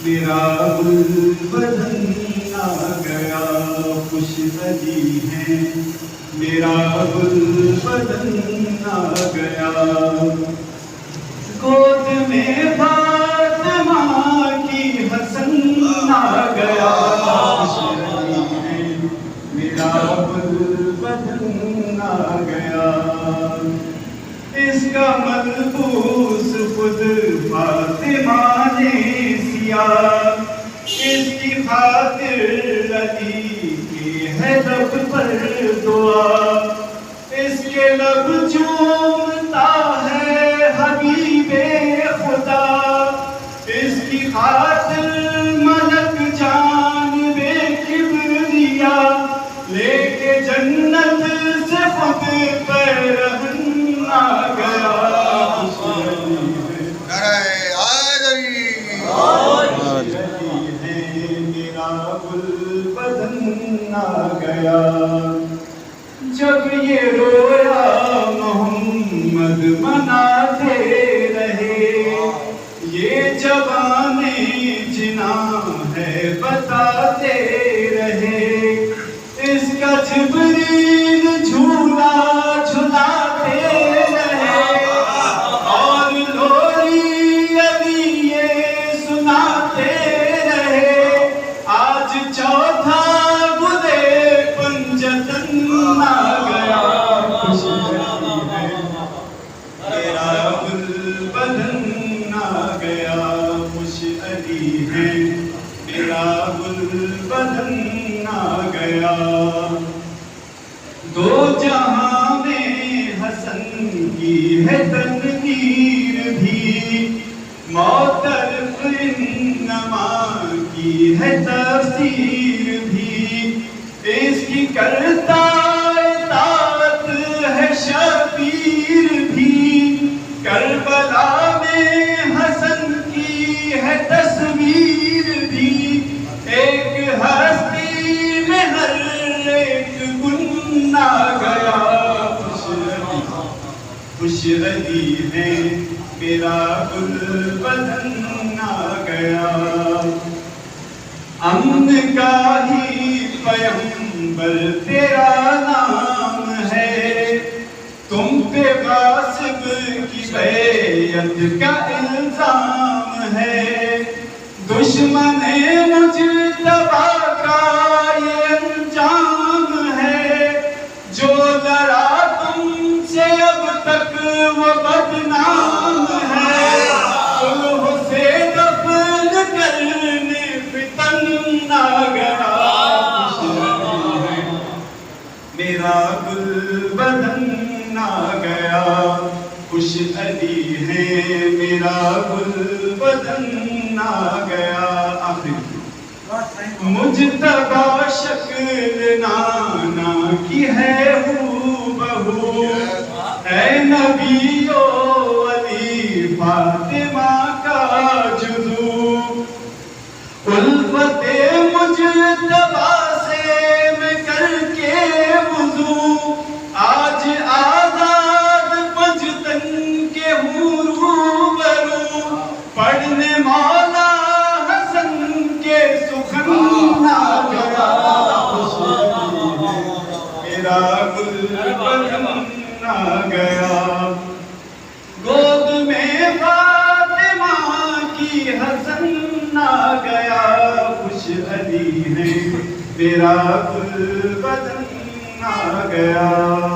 میرا گل بدن آ گیا، خوش علی ہے میرا گل بدن آ گیا، گود میں فاطمہ کی حسن آ گیا، خوش علی ہے میرا گل بدن آ گیا، اس کا ملبوس خود فاطمہ نے سیا، اس کی خاطر علی کی ہے لب پر دعا، اس کے لب چومتا ہے حبیب خدا، اس کی خاطر ملک جان بے کبریا لے کے جنت سے خود پیرہن آ گیا، میرا گل بدن آ گیا، جب یہ رویا محمد مناتے رہے، یہ جوان جنا ہے بتاتے رہے، اس کا جبریل جھولا جھلاتے رہے، اور لوری علی یہ سناتے رہے، آج چوتھا گلے پنجتن آ گیا، خوش علی ہے میرا گل بدن آ گیا، خوش علی ہے میرا گل بدن آ گیا، دو جہاں میں حسن کی ہے تنویر بھی، معترف انما کی ہے تفسیر بھی، اس کی کرتا اطاعت ہے شبیر بھی، کربلا میں حسن کی ہے تصویر بھی، ایک ہستی میں ہر ایک گن آ گیا، خوش علی ہے میرا گل بدن آ گیا، امن کا ہی پیغمبر تیرا نام ہے، تم پہ غاصب کی بیعت کا الزام ہے، دشمن مجتبی کا یہ انجام ہے، جو لڑا تم سے اب تک وہ بدنام ہے، صلح سے دفن کرنے فتن آ گیا، میرا گل بدن آ گیا، خوش علی ہے میرا گل بدن آ گیا، مجتبی شکل نانا کی ہے ہو بہو، اے نبی و علی فاطمہ کا جزو، الفت مجتبی سے میں کر کے وضو، آج آزاد پنجتن کے ہوں روبرو، پڑھنے مولا حسن کے سخن آ گیا، میرا گل بدن آ گیا، گود میں فاطمہ کی حسن آ گیا، خوش علی ہے میرا گل بدن آ گیا۔